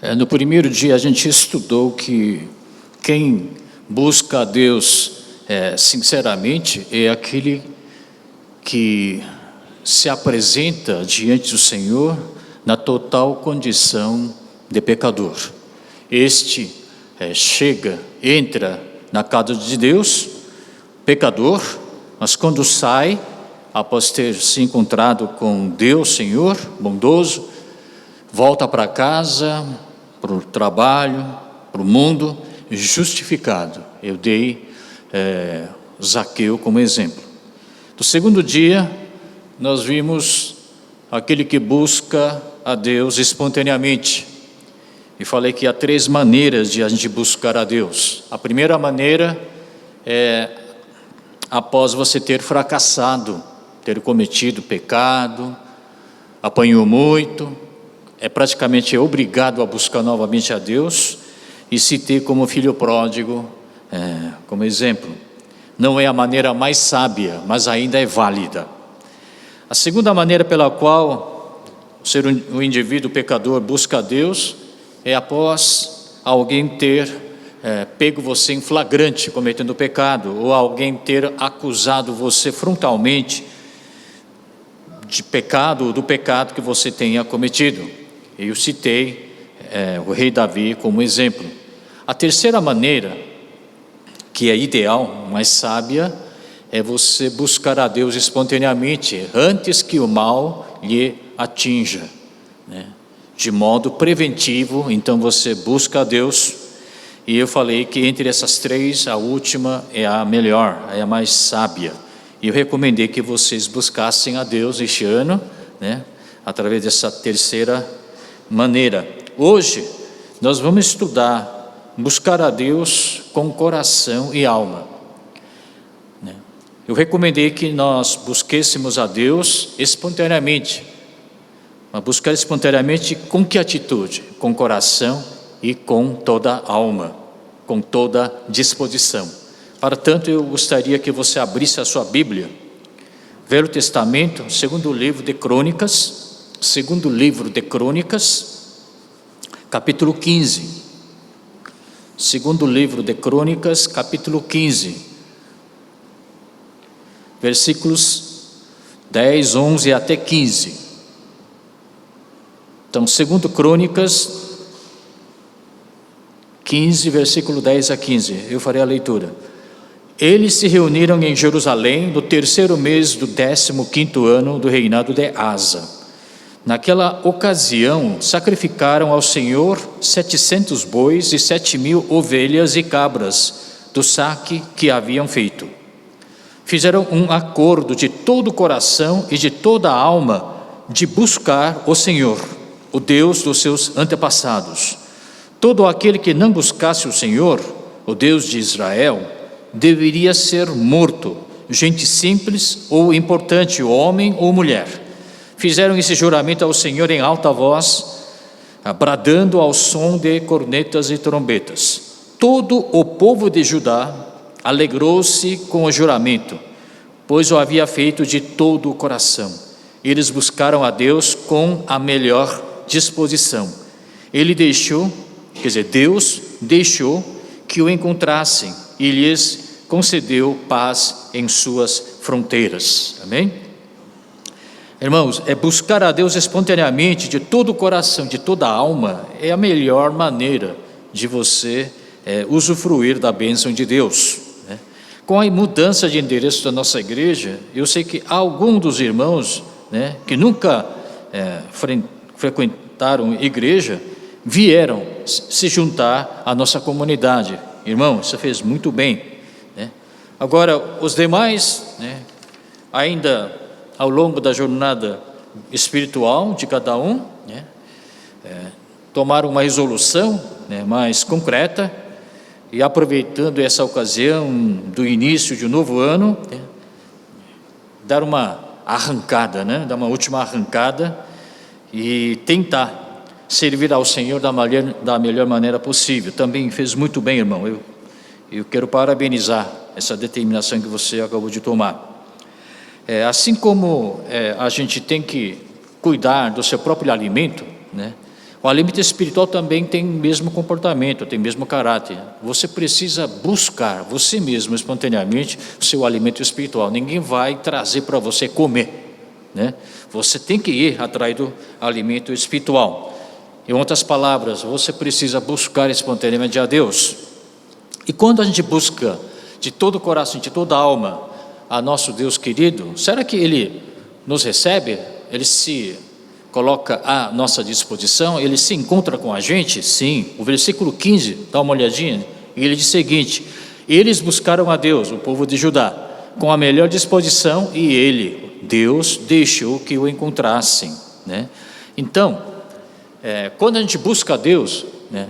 No primeiro dia a gente estudou que quem busca a Deus sinceramente é aquele que se apresenta diante do Senhor na total condição de pecador. Este entra na casa de Deus, pecador, mas quando sai, após ter se encontrado com Deus, Senhor, bondoso, volta para casa, para o trabalho, para o mundo, justificado. Eu dei Zaqueu como exemplo. No segundo dia, nós vimos aquele que busca a Deus espontaneamente. E falei que há 3 maneiras de a gente buscar a Deus. A primeira maneira é após você ter fracassado, ter cometido pecado, apanhou muito, praticamente obrigado a buscar novamente a Deus, e citei como filho pródigo, como exemplo. Não é a maneira mais sábia, mas ainda é válida. A segunda maneira pela qual o indivíduo pecador busca a Deus é após alguém ter pego você em flagrante cometendo pecado, ou alguém ter acusado você frontalmente de pecado ou do pecado que você tenha cometido. Eu citei o rei Davi como exemplo. A terceira maneira, que é ideal, mais sábia, é você buscar a Deus espontaneamente, antes que o mal lhe atinja, de modo preventivo. Então você busca a Deus, e eu falei que entre essas 3, a última é a melhor, é a mais sábia. E eu recomendei que vocês buscassem a Deus este ano, através dessa terceira maneira. Hoje nós vamos estudar, buscar a Deus com coração e alma. Eu recomendei que nós busquêssemos a Deus espontaneamente, mas buscar espontaneamente com que atitude? Com coração e com toda a alma, com toda disposição. Para tanto, eu gostaria que você abrisse a sua Bíblia, Velho Testamento, segundo livro de Crônicas, capítulo 15. Segundo livro de Crônicas, capítulo 15, versículos 10, 11 até 15. Então, segundo Crônicas 15, versículo 10 a 15, eu farei a leitura. Eles se reuniram em Jerusalém no 3º mês do 15º ano do reinado de Asa. Naquela ocasião, sacrificaram ao Senhor 700 bois e 7.000 ovelhas e cabras do saque que haviam feito. Fizeram um acordo de todo o coração e de toda a alma de buscar o Senhor, o Deus dos seus antepassados. Todo aquele que não buscasse o Senhor, o Deus de Israel, deveria ser morto, gente simples ou importante, homem ou mulher. Fizeram esse juramento ao Senhor em alta voz, bradando ao som de cornetas e trombetas. Todo o povo de Judá alegrou-se com o juramento, pois o havia feito de todo o coração. Eles buscaram a Deus com a melhor disposição. Deus deixou que o encontrassem e lhes concedeu paz em suas fronteiras. Amém? Irmãos, buscar a Deus espontaneamente, de todo o coração, de toda a alma, é a melhor maneira de você usufruir da bênção de Deus. Com a mudança de endereço da nossa igreja, eu sei que alguns dos irmãos, que nunca frequentaram igreja, vieram se juntar à nossa comunidade. Irmão, isso fez muito bem. Agora, os demais, ainda ao longo da jornada espiritual de cada um, tomaram uma resolução mais concreta, e aproveitando essa ocasião do início de um novo ano, dar uma arrancada, dar uma última arrancada e tentar servir ao Senhor da melhor maneira possível. Também fez muito bem, irmão. Eu quero parabenizar essa determinação que você acabou de tomar. Assim como a gente tem que cuidar do seu próprio alimento, O alimento espiritual também tem o mesmo comportamento, tem o mesmo caráter. Você precisa buscar, você mesmo, espontaneamente, o seu alimento espiritual. Ninguém vai trazer para você comer, né? Você tem que ir atrás do alimento espiritual. Em outras palavras, você precisa buscar espontaneamente a Deus. E quando a gente busca de todo o coração, de toda a alma, a nosso Deus querido, será que Ele nos recebe? Ele se coloca à nossa disposição? Ele se encontra com a gente? Sim. O versículo 15, dá uma olhadinha, e ele diz o seguinte: eles buscaram a Deus, o povo de Judá, com a melhor disposição, e Ele, Deus, deixou que o encontrassem, né? Então, quando a gente busca a Deus, né,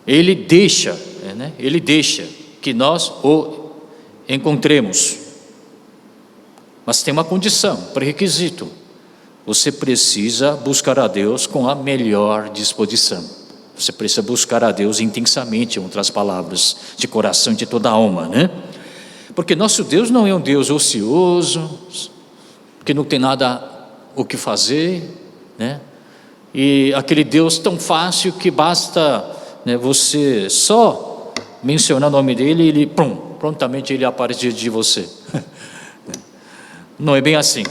Ele deixa que nós o encontremos. Mas tem uma condição, pré-requisito: você precisa buscar a Deus com a melhor disposição. Você precisa buscar a Deus intensamente, em outras palavras, de coração e de toda a alma, né? Porque nosso Deus não é um Deus ocioso, que não tem nada o que fazer, né? E aquele Deus tão fácil que basta, né, você só mencionar o nome dele e ele, prontamente ele aparece diante de você. Não é bem assim.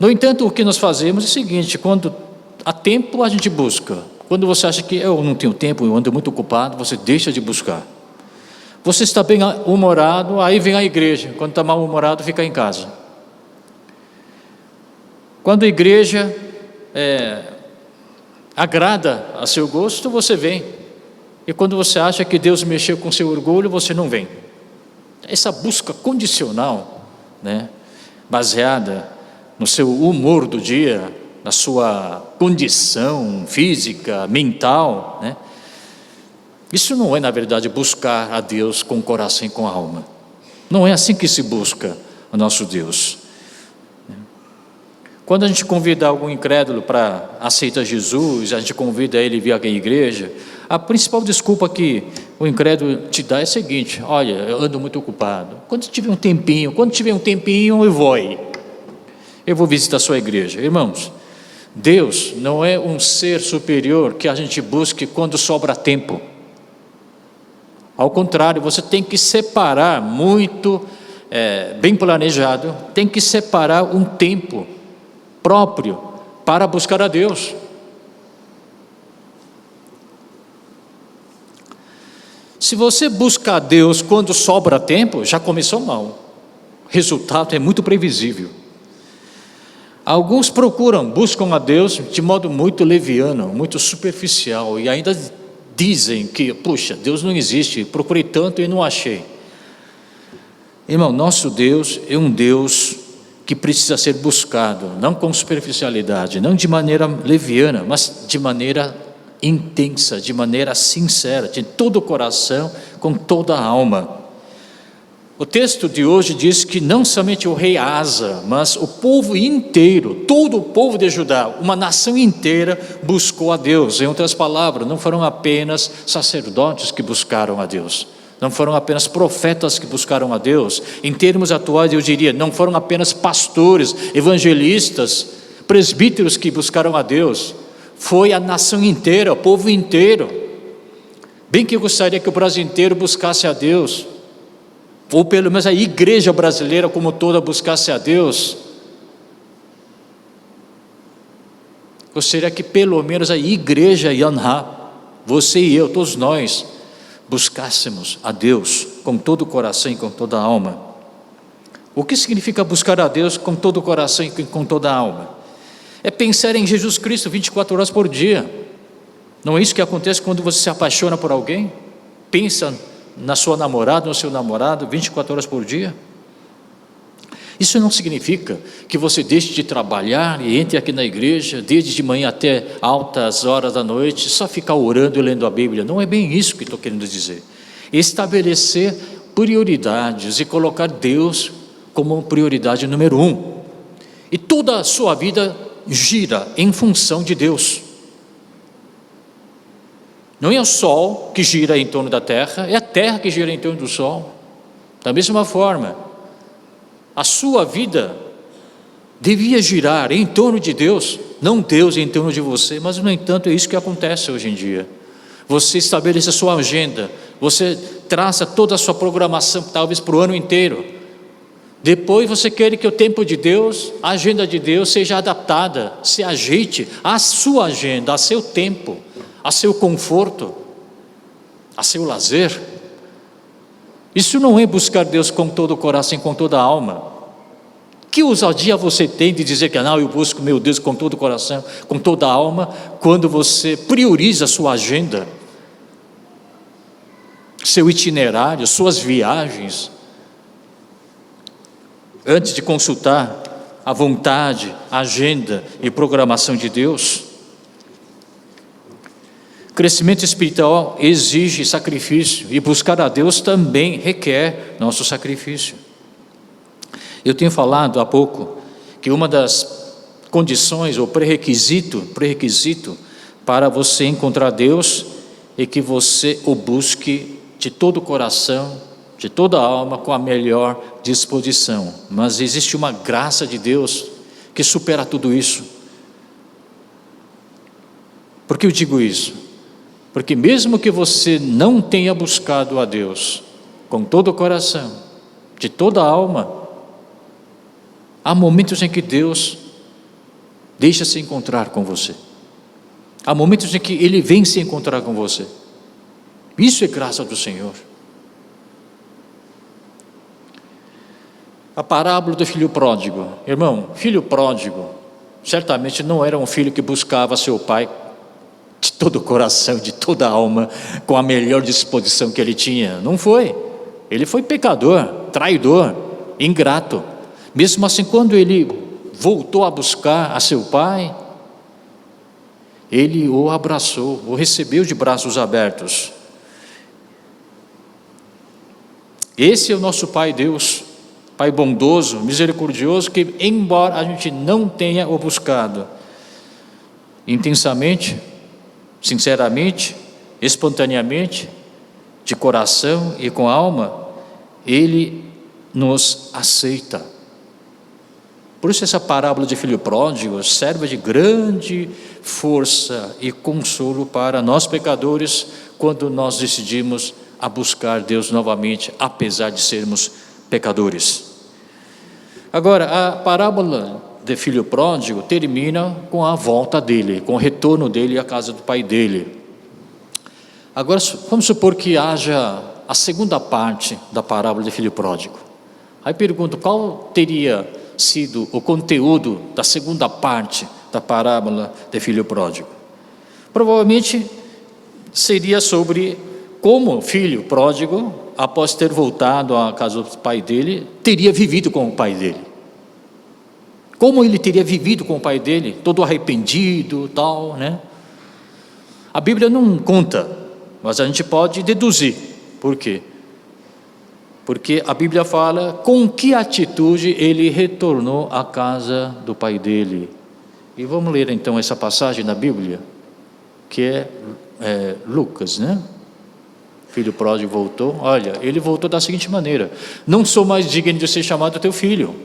No entanto, o que nós fazemos é o seguinte: quando há tempo, a gente busca. Quando você acha que eu não tenho tempo, eu ando muito ocupado, você deixa de buscar. Você está bem humorado, aí vem a igreja. Quando está mal humorado, fica em casa. Quando a igreja agrada a seu gosto, você vem. E quando você acha que Deus mexeu com seu orgulho, você não vem. Essa busca condicional, né, baseada no seu humor do dia, na sua condição física, mental, né? Isso não é, na verdade, buscar a Deus com o coração e com a alma. Não é assim que se busca o nosso Deus. Quando a gente convida algum incrédulo para aceitar Jesus, a gente convida ele a vir à igreja, a principal desculpa que o incrédulo te dá é a seguinte: olha, eu ando muito ocupado. Quando tiver um tempinho, eu vou aí. Eu vou visitar a sua igreja. Irmãos, Deus não é um ser superior que a gente busque quando sobra tempo. Ao contrário, você tem que separar muito, bem planejado, tem que separar um tempo próprio para buscar a Deus. Se você buscar a Deus quando sobra tempo, já começou mal. O resultado é muito previsível. Alguns buscam a Deus de modo muito leviano, muito superficial, e ainda dizem que, puxa, Deus não existe, procurei tanto e não achei. Irmão, nosso Deus é um Deus que precisa ser buscado, não com superficialidade, não de maneira leviana, mas de maneira intensa, de maneira sincera, de todo o coração, com toda a alma. O texto de hoje diz que não somente o rei Asa, mas o povo inteiro, todo o povo de Judá, uma nação inteira buscou a Deus. Em outras palavras, não foram apenas sacerdotes que buscaram a Deus, não foram apenas profetas que buscaram a Deus. Em termos atuais, eu diria, não foram apenas pastores, evangelistas, presbíteros que buscaram a Deus. Foi a nação inteira, o povo inteiro. Bem que eu gostaria que o Brasil inteiro buscasse a Deus, ou pelo menos a igreja brasileira como toda buscasse a Deus. Gostaria que pelo menos a igreja Yanha, você e eu, todos nós, buscássemos a Deus com todo o coração e com toda a alma. O que significa buscar a Deus com todo o coração e com toda a alma? É pensar em Jesus Cristo 24 horas por dia. Não é isso que acontece quando você se apaixona por alguém? Pensa na sua namorada, no seu namorado, 24 horas por dia. Isso não significa que você deixe de trabalhar e entre aqui na igreja, desde de manhã até altas horas da noite, só ficar orando e lendo a Bíblia. Não é bem isso que estou querendo dizer. Estabelecer prioridades e colocar Deus como prioridade número 1. E toda a sua vida gira em função de Deus. Não é o sol que gira em torno da terra, é a terra que gira em torno do sol. Da mesma forma, a sua vida devia girar em torno de Deus. não Deus em torno de você, mas no entanto é isso que acontece hoje em dia. Você estabelece a sua agenda, você traça toda a sua programação, talvez para o ano inteiro. Depois você quer que o tempo de Deus, a agenda de Deus seja adaptada, se ajeite à sua agenda, a seu tempo, a seu conforto, a seu lazer. Isso não é buscar Deus com todo o coração, com toda a alma. Que ousadia você tem de dizer que não, eu busco meu Deus com todo o coração, com toda a alma, quando você prioriza a sua agenda, seu itinerário, suas viagens, antes de consultar a vontade, a agenda e programação de Deus? Crescimento espiritual exige sacrifício, e buscar a Deus também requer nosso sacrifício. Eu tenho falado há pouco que uma das condições ou pré-requisito para você encontrar Deus é que você o busque de todo o coração, de toda a alma, com a melhor disposição. Mas existe uma graça de Deus que supera tudo isso. Por que eu digo isso? Porque mesmo que você não tenha buscado a Deus com todo o coração, de toda a alma, há momentos em que Deus deixa se encontrar com você. Há momentos em que Ele vem se encontrar com você. Isso é graça do Senhor. A parábola do filho pródigo. Irmão, filho pródigo certamente não era um filho que buscava seu pai de todo o coração, de toda a alma, com a melhor disposição que ele tinha. Não foi. Ele foi pecador, traidor, ingrato. Mesmo assim, quando ele voltou a buscar a seu pai, ele o abraçou, o recebeu de braços abertos. Esse é o nosso Pai Deus, Pai bondoso, misericordioso, que embora a gente não tenha o buscado intensamente, sinceramente, espontaneamente, de coração e com alma, Ele nos aceita. Por isso essa parábola de filho pródigo serve de grande força e consolo para nós pecadores, quando nós decidimos a buscar Deus novamente, apesar de sermos pecadores. Agora, a parábola de filho pródigo termina com a volta dele, com o retorno dele à casa do pai dele. Agora, vamos supor que haja a segunda parte da parábola de filho pródigo. Aí pergunto, qual teria sido o conteúdo da segunda parte da parábola de filho pródigo? Provavelmente seria sobre como o filho pródigo, após ter voltado à casa do pai dele, teria vivido com o pai dele. Como ele teria vivido com o pai dele, todo arrependido, tal, né? A Bíblia não conta, mas a gente pode deduzir. Por quê? Porque a Bíblia fala com que atitude ele retornou à casa do pai dele. E vamos ler então essa passagem na Bíblia, que é Lucas, né? Filho pródigo voltou. Olha, ele voltou da seguinte maneira: não sou mais digno de ser chamado teu filho,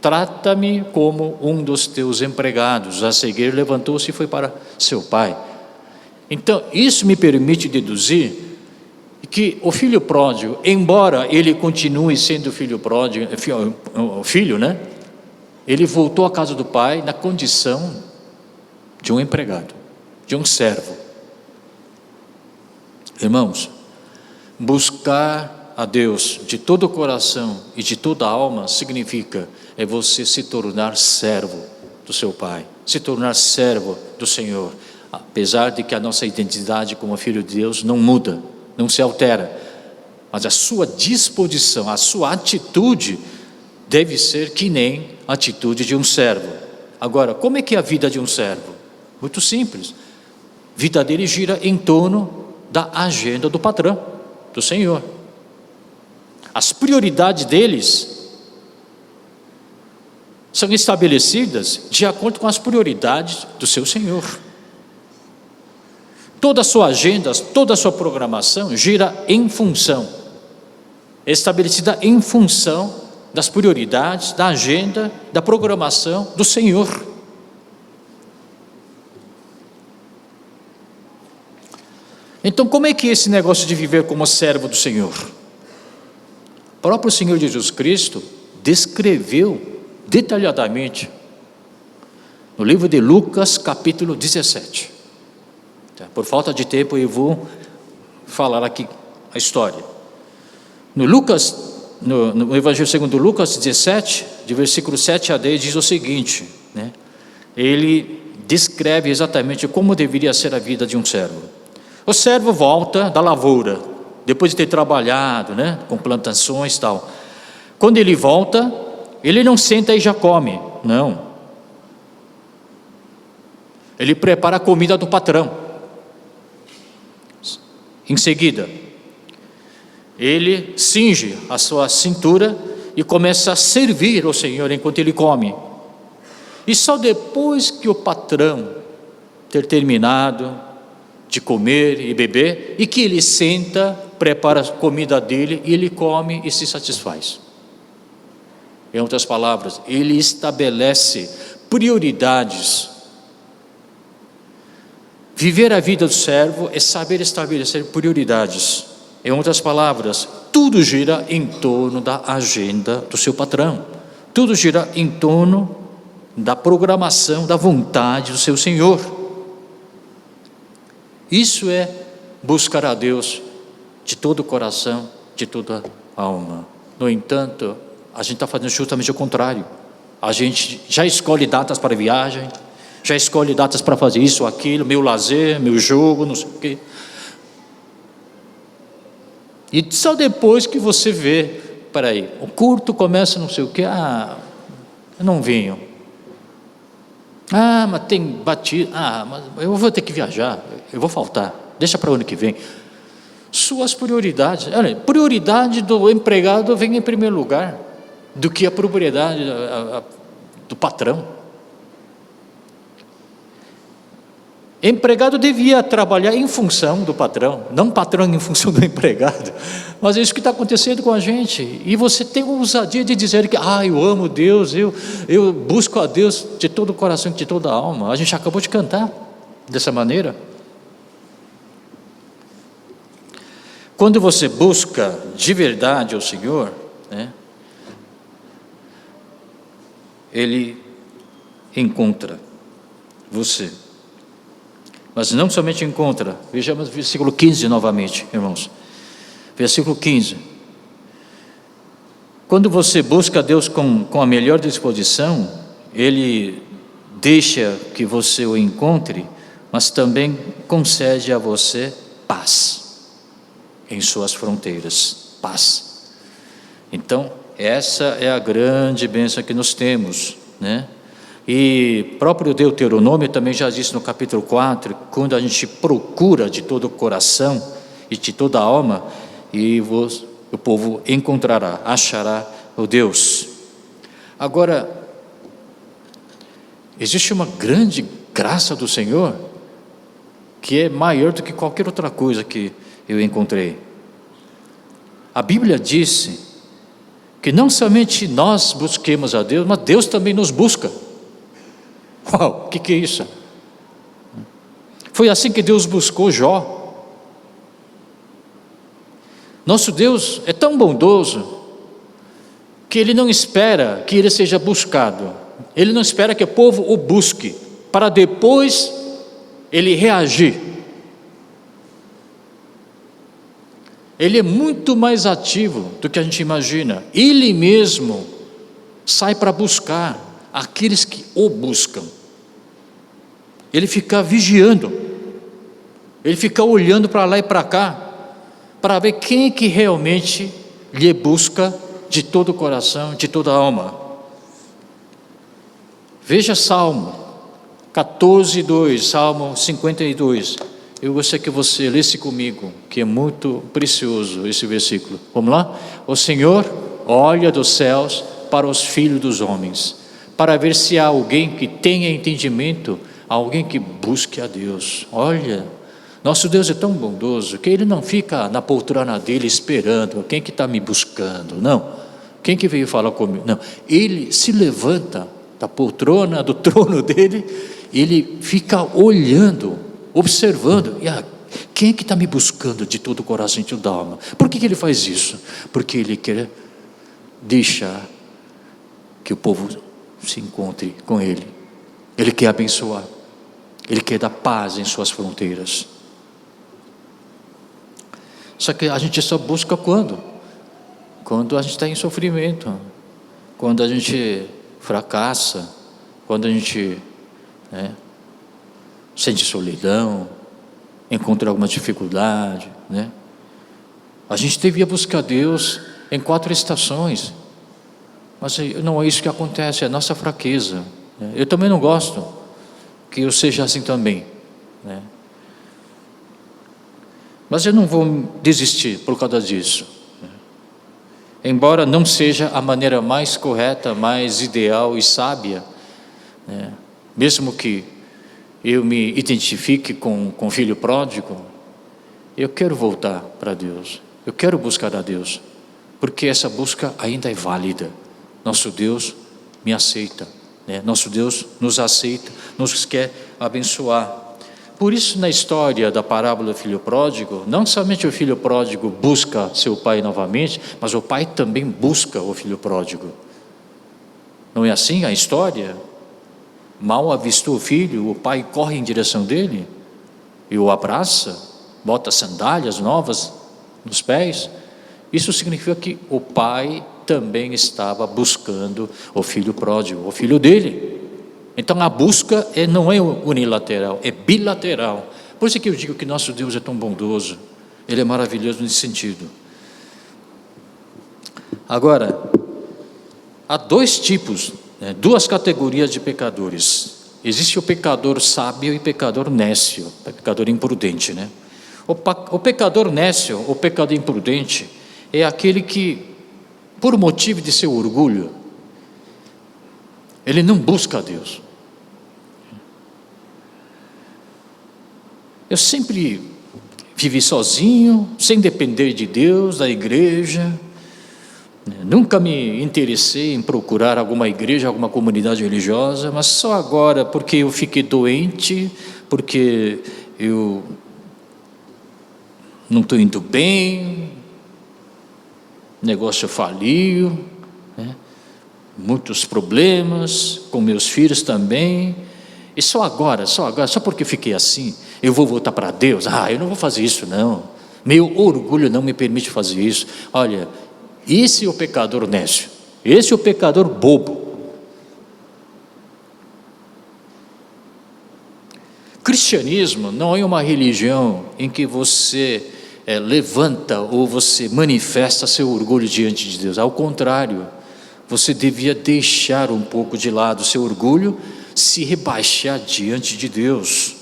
trata-me como um dos teus empregados. A seguir levantou-se e foi para seu pai. Então isso me permite deduzir que o filho pródigo, embora ele continue sendo filho pródigo, filho, né? Ele voltou à casa do pai na condição de um empregado, de um servo. Irmãos, buscar a Deus de todo o coração e de toda a alma significa você se tornar servo do seu pai, se tornar servo do Senhor, apesar de que a nossa identidade como filho de Deus não muda, não se altera, mas a sua disposição, a sua atitude deve ser que nem a atitude de um servo. Agora, como é que é a vida de um servo? Muito simples. A vida dele gira em torno da agenda do patrão, do Senhor. As prioridades deles são estabelecidas de acordo com as prioridades do seu Senhor. Toda a sua agenda, toda a sua programação gira em função, estabelecida em função das prioridades, da agenda, da programação do Senhor. Então, como é que é esse negócio de viver como servo do Senhor? O próprio Senhor Jesus Cristo descreveu detalhadamente no livro de Lucas, capítulo 17. Por falta de tempo, eu vou falar aqui a história. No Evangelho segundo Lucas 17, de versículo 7 a 10, diz o seguinte, né? Ele descreve exatamente como deveria ser a vida de um servo. O servo volta da lavoura, depois de ter trabalhado, né, com plantações e tal. Quando ele volta, ele não senta e já come, não. Ele prepara a comida do patrão. Em seguida, ele cinge a sua cintura e começa a servir ao Senhor enquanto ele come. E só depois que o patrão ter terminado de comer e beber, e que ele senta, prepara a comida dele, e ele come e se satisfaz. Em outras palavras, ele estabelece prioridades. Viver a vida do servo é saber estabelecer prioridades. Em outras palavras, tudo gira em torno da agenda do seu patrão. Tudo gira em torno da programação, da vontade do seu Senhor. Isso é buscar a Deus de todo o coração, de toda a alma. No entanto, a gente está fazendo justamente o contrário. A gente já escolhe datas para viagem, já escolhe datas para fazer isso ou aquilo, meu lazer, meu jogo, não sei o quê. E só depois que você vê, peraí, o culto começa não sei o quê, eu não venho. Mas tem batido, mas eu vou ter que viajar, eu vou faltar, deixa para o ano que vem. Suas prioridades, olha, prioridade do empregado vem em primeiro lugar, do que a propriedade do patrão. Empregado devia trabalhar em função do patrão, não patrão em função do empregado. Mas é isso que está acontecendo com a gente. E você tem a ousadia de dizer que eu amo Deus, eu busco a Deus de todo o coração, de toda a alma. A gente acabou de cantar dessa maneira. Quando você busca de verdade ao Senhor, né, Ele encontra você. Mas não somente encontra, vejamos o versículo 15 novamente, irmãos. Versículo 15. Quando você busca Deus com a melhor disposição, Ele deixa que você o encontre, mas também concede a você paz em suas fronteiras, paz. Então, essa é a grande bênção que nós temos, né? E próprio Deuteronômio também já disse no capítulo 4, quando a gente procura de todo o coração e de toda a alma, e o povo encontrará, achará o Deus. Agora, existe uma grande graça do Senhor, que é maior do que qualquer outra coisa que eu encontrei. A Bíblia disse que não somente nós busquemos a Deus, mas Deus também nos busca. Uau, o que é isso? Foi assim que Deus buscou Jó. Nosso Deus é tão bondoso que Ele não espera que Ele seja buscado. Ele não espera que o povo o busque para depois Ele reagir. Ele é muito mais ativo do que a gente imagina. Ele mesmo sai para buscar aqueles que o buscam. Ele fica vigiando, ele fica olhando para lá e para cá, para ver quem é que realmente lhe busca de todo o coração, de toda a alma. Veja Salmo 14:2, Salmo 52. Eu gostaria que você lesse comigo, que é muito precioso esse versículo. Vamos lá? O Senhor olha dos céus para os filhos dos homens, para ver se há alguém que tenha entendimento, alguém que busque a Deus. Olha, nosso Deus é tão bondoso que Ele não fica na poltrona dele esperando, quem que está me buscando? Não, quem que veio falar comigo? Não, Ele se levanta da poltrona, do trono dele, Ele fica olhando, observando, Quem é que está me buscando de todo o coração e de toda a alma? Por que ele faz isso? Porque ele quer deixar que o povo se encontre com ele. Ele quer abençoar. Ele quer dar paz em suas fronteiras. Só que a gente só busca quando? Quando a gente está em sofrimento, quando a gente fracassa, quando a gente sente solidão, encontra alguma dificuldade, A gente devia buscar Deus em 4 estações, mas não é isso que acontece, é a nossa fraqueza. Eu também não gosto que eu seja assim também, Mas eu não vou desistir por causa disso, Embora não seja a maneira mais correta, mais ideal e sábia, mesmo que eu me identifique com o filho pródigo, eu quero voltar para Deus, eu quero buscar a Deus, porque essa busca ainda é válida. Nosso Deus me aceita, Nosso Deus nos aceita, nos quer abençoar. Por isso, na história da parábola do filho pródigo, não somente o filho pródigo busca seu pai novamente, mas o pai também busca o filho pródigo. Não é assim a história? Mal avistou o filho, o pai corre em direção dele e o abraça, bota sandálias novas nos pés. Isso significa que o pai também estava buscando o filho pródigo, o filho dele. Então a busca não é unilateral, é bilateral. Por isso que eu digo que nosso Deus é tão bondoso, Ele é maravilhoso nesse sentido. Agora, há 2 tipos, 2 categorias de pecadores. Existe o pecador sábio e o pecador nécio, o pecador imprudente, O pecador nécio, o pecador imprudente, é aquele que, por motivo de seu orgulho, ele não busca a Deus. Eu sempre vivi sozinho, sem depender de Deus, da igreja. Nunca me interessei em procurar alguma igreja, alguma comunidade religiosa, mas só agora, porque eu fiquei doente, porque eu não estou indo bem, o negócio faliu, muitos problemas, com meus filhos também, e só agora, só porque eu fiquei assim, eu vou voltar para Deus. Eu não vou fazer isso não, meu orgulho não me permite fazer isso. Olha, esse é o pecador nécio, esse é o pecador bobo. Cristianismo não é uma religião em que você levanta ou você manifesta seu orgulho diante de Deus. Ao contrário, você devia deixar um pouco de lado seu orgulho, se rebaixar diante de Deus.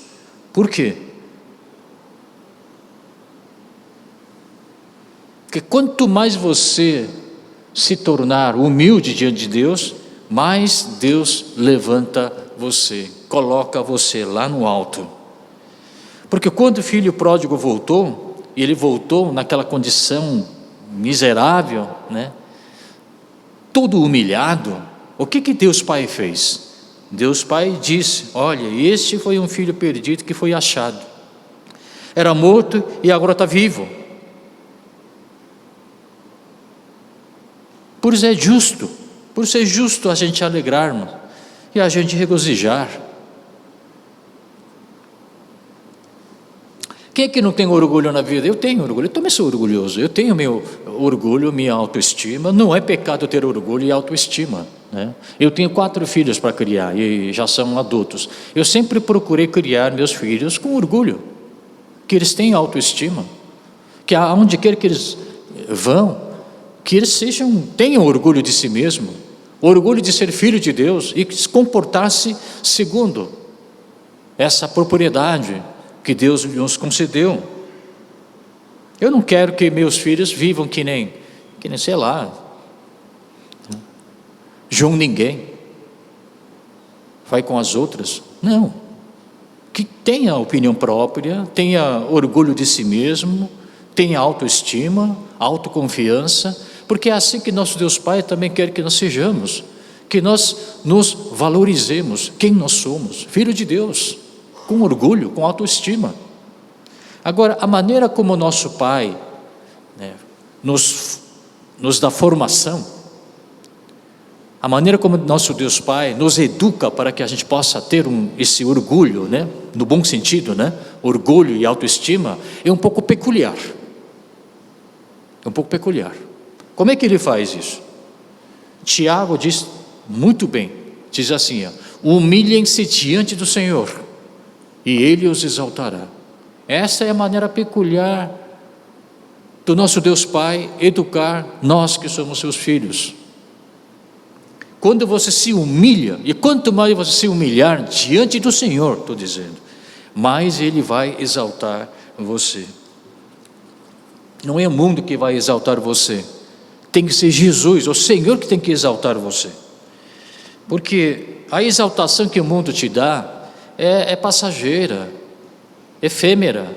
Por quê? Porque quanto mais você se tornar humilde diante de Deus, mais Deus levanta você, coloca você lá no alto. Porque quando o filho pródigo voltou, e ele voltou naquela condição miserável, todo humilhado, o que Deus Pai fez? Deus Pai disse: olha, este foi um filho perdido que foi achado, era morto e agora está vivo. Por isso é justo a gente alegrarmos e a gente regozijar. Quem é que não tem orgulho na vida? Eu tenho orgulho, eu também sou orgulhoso, eu tenho meu orgulho, minha autoestima. Não é pecado ter orgulho e autoestima, Eu tenho 4 filhos para criar e já são adultos. Eu sempre procurei criar meus filhos com orgulho, que eles tenham autoestima, que aonde quer que eles vão, que eles tenham orgulho de si mesmo, orgulho de ser filho de Deus e comportar-se segundo essa propriedade que Deus nos concedeu. Eu não quero que meus filhos vivam que nem sei lá, João ninguém, vai com as outras. Não, que tenha opinião própria, tenha orgulho de si mesmo, tenha autoestima, autoconfiança, porque é assim que nosso Deus Pai também quer que nós sejamos, que nós nos valorizemos, quem nós somos, filho de Deus, com orgulho, com autoestima. Agora, a maneira como o nosso Pai, né, nos dá formação, a maneira como nosso Deus Pai nos educa para que a gente possa ter esse orgulho, né, no bom sentido, né, orgulho e autoestima, é um pouco peculiar. É um pouco peculiar. Como é que ele faz isso? Tiago diz muito bem, diz assim, ó, humilhem-se diante do Senhor, e Ele os exaltará. Essa é a maneira peculiar do nosso Deus Pai educar nós que somos seus filhos. Quando você se humilha, e quanto mais você se humilhar diante do Senhor, estou dizendo, mais Ele vai exaltar você. Não é o mundo que vai exaltar você, tem que ser Jesus, o Senhor que tem que exaltar você, porque a exaltação que o mundo te dá é passageira, efêmera,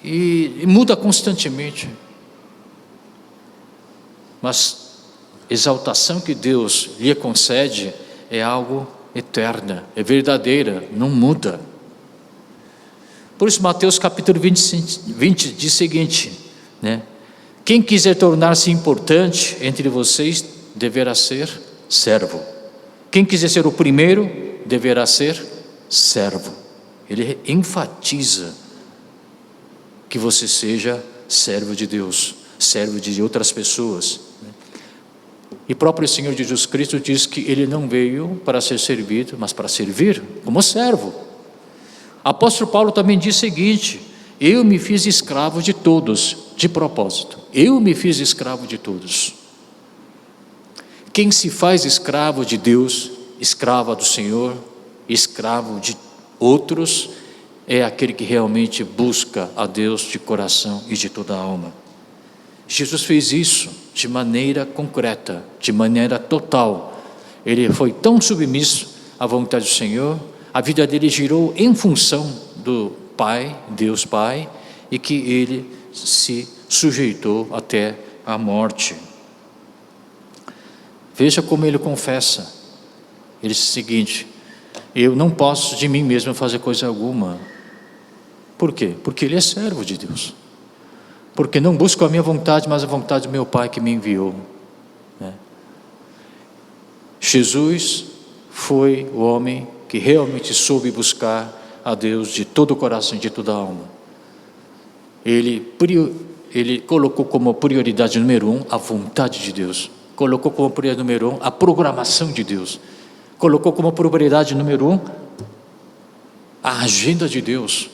e muda constantemente, mas exaltação que Deus lhe concede é algo eterna, é verdadeira, não muda. Por isso Mateus capítulo 20 diz o seguinte, né? Quem quiser tornar-se importante entre vocês, deverá ser servo. Quem quiser ser o primeiro, deverá ser servo. Ele enfatiza que você seja servo de Deus, servo de outras pessoas. E o próprio Senhor Jesus Cristo diz que Ele não veio para ser servido, mas para servir, como servo. Apóstolo Paulo também diz o seguinte, eu me fiz escravo de todos, de propósito, eu me fiz escravo de todos. Quem se faz escravo de Deus, escrava do Senhor, escravo de outros, é aquele que realmente busca a Deus de coração e de toda a alma. Jesus fez isso de maneira concreta, de maneira total. Ele foi tão submisso à vontade do Senhor, a vida dele girou em função do Pai, Deus Pai, e que ele se sujeitou até a morte. Veja como ele confessa. Ele diz o seguinte, eu não posso de mim mesmo fazer coisa alguma. Por quê? Porque ele é servo de Deus. Porque não busco a minha vontade, mas a vontade do meu Pai que me enviou. Jesus foi o homem que realmente soube buscar a Deus de todo o coração e de toda a alma. Ele colocou como prioridade número 1 a vontade de Deus. Colocou como prioridade número 1 a programação de Deus. Colocou como prioridade número 1 a agenda de Deus.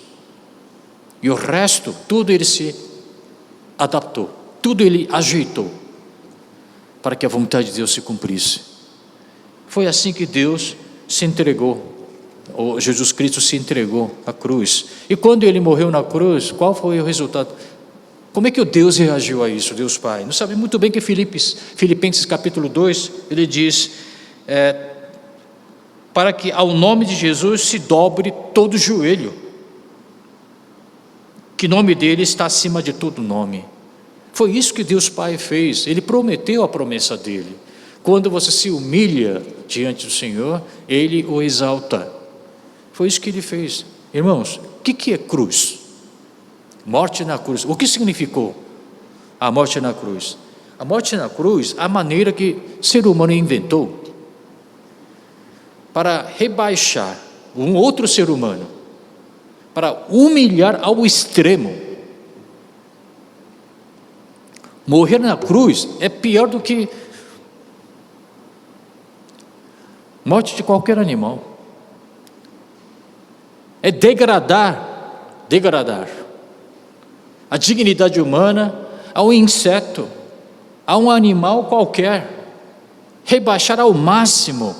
E o resto, tudo ele se adaptou, tudo ele ajeitou para que a vontade de Deus se cumprisse. Foi assim que Deus se entregou, ou Jesus Cristo se entregou à cruz. E quando ele morreu na cruz, qual foi o resultado? Como é que o Deus reagiu a isso, Deus Pai? Nós sabemos muito bem que Filipenses capítulo 2, ele diz, para que ao nome de Jesus se dobre todo o joelho, que o nome dele está acima de todo nome. Foi isso que Deus Pai fez, ele prometeu a promessa dele. Quando você se humilha diante do Senhor, ele o exalta. Foi isso que ele fez. Irmãos, o que é cruz? Morte na cruz. O que significou a morte na cruz? A morte na cruz, a maneira que o ser humano inventou para rebaixar um outro ser humano, para humilhar ao extremo. Morrer na cruz é pior do que morte de qualquer animal. É degradar a dignidade humana a um inseto, a um animal qualquer, rebaixar ao máximo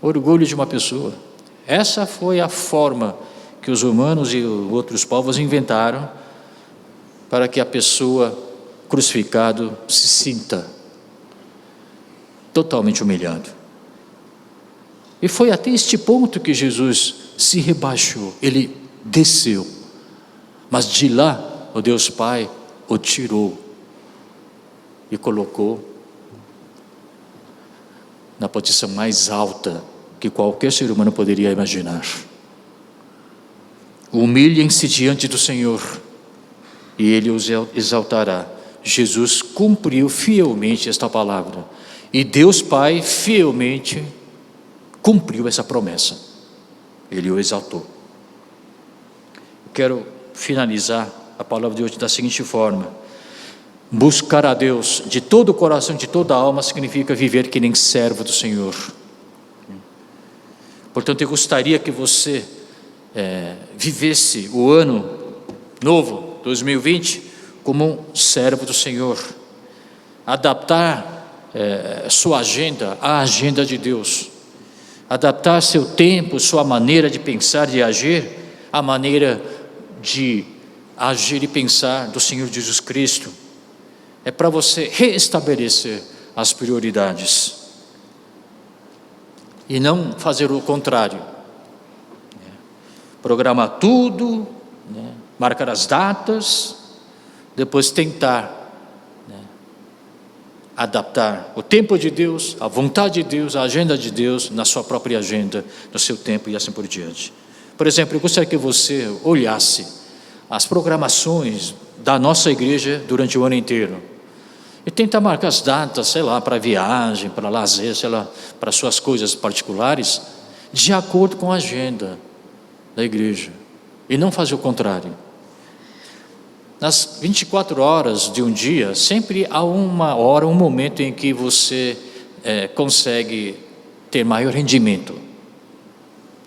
o orgulho de uma pessoa. Essa foi a forma que os humanos e outros povos inventaram para que a pessoa crucificada se sinta totalmente humilhado. E foi até este ponto que Jesus se rebaixou, ele desceu, mas de lá o Deus Pai o tirou e colocou na posição mais alta que qualquer ser humano poderia imaginar. Humilhem-se diante do Senhor e Ele os exaltará. Jesus cumpriu fielmente esta palavra. E Deus Pai fielmente cumpriu essa promessa. Ele o exaltou. Quero finalizar a palavra de hoje da seguinte forma: buscar a Deus de todo o coração, de toda a alma, significa viver que nem servo do Senhor. Portanto, eu gostaria que você vivesse o ano novo, 2020, como um servo do Senhor. Adaptar sua agenda à agenda de Deus. Adaptar seu tempo, sua maneira de pensar, de agir, à maneira de agir e pensar do Senhor Jesus Cristo. É para você restabelecer as prioridades e não fazer o contrário. Programar tudo, marcar as datas, depois tentar adaptar o tempo de Deus, a vontade de Deus, a agenda de Deus na sua própria agenda, no seu tempo e assim por diante. Por exemplo, eu gostaria que você olhasse as programações da nossa igreja durante o ano inteiro e tentar marcar as datas, sei lá, para viagem, para lazer, sei lá, para suas coisas particulares, de acordo com a agenda da igreja, e não fazer o contrário. Nas 24 horas de um dia, sempre há uma hora, um momento em que você consegue ter maior rendimento.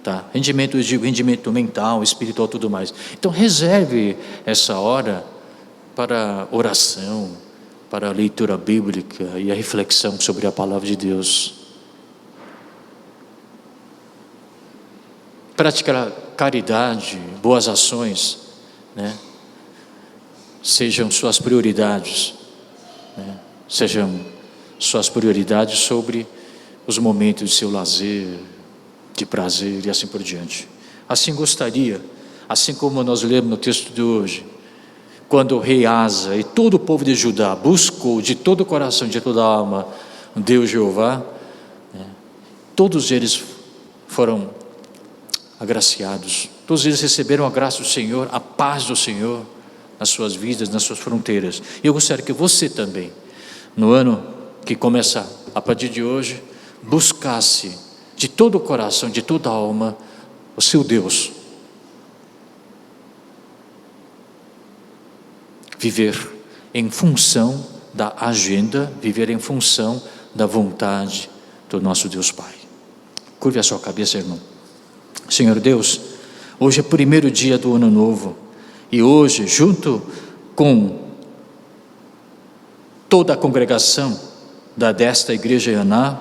Tá? Rendimento, eu digo, rendimento mental, espiritual, tudo mais. Então reserve essa hora para oração, para a leitura bíblica e a reflexão sobre a palavra de Deus. Praticar caridade, boas ações, sejam suas prioridades, sejam suas prioridades sobre os momentos de seu lazer, de prazer e assim por diante. Assim gostaria, assim como nós lemos no texto de hoje, quando o rei Asa e todo o povo de Judá buscou de todo o coração, de toda a alma, Deus Jeová, todos eles foram agraciados, todos eles receberam a graça do Senhor, a paz do Senhor nas suas vidas, nas suas fronteiras. E eu gostaria que você também, no ano que começa a partir de hoje, buscasse de todo o coração, de toda a alma, o seu Deus. Viver em função da agenda, viver em função da vontade do nosso Deus Pai. Curve a sua cabeça, irmão. Senhor Deus, hoje é o primeiro dia do ano novo, e hoje, junto com toda a congregação desta igreja Yaná,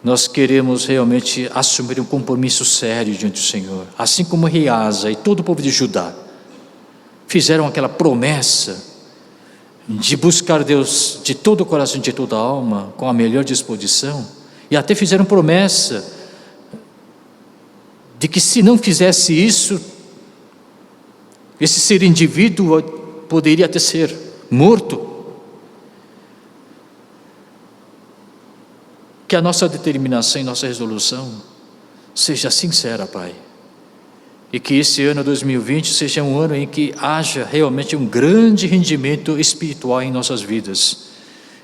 nós queremos realmente assumir um compromisso sério diante do Senhor, assim como rei Asa e todo o povo de Judá fizeram aquela promessa de buscar Deus de todo o coração, de toda a alma, com a melhor disposição, e até fizeram promessa de que se não fizesse isso, esse ser indivíduo poderia até ser morto. Que a nossa determinação e nossa resolução seja sincera, Pai, e que esse ano 2020 seja um ano em que haja realmente um grande rendimento espiritual em nossas vidas,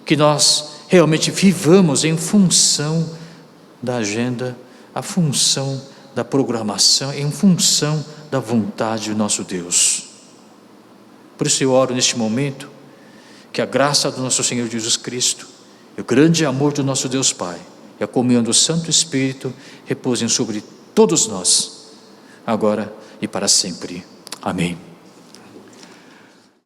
que nós realmente vivamos em função da agenda, a função da programação, em função da vontade do nosso Deus. Por isso eu oro neste momento, que a graça do nosso Senhor Jesus Cristo, e o grande amor do nosso Deus Pai, e a comunhão do Santo Espírito, repousem sobre todos nós, agora e para sempre. Amém.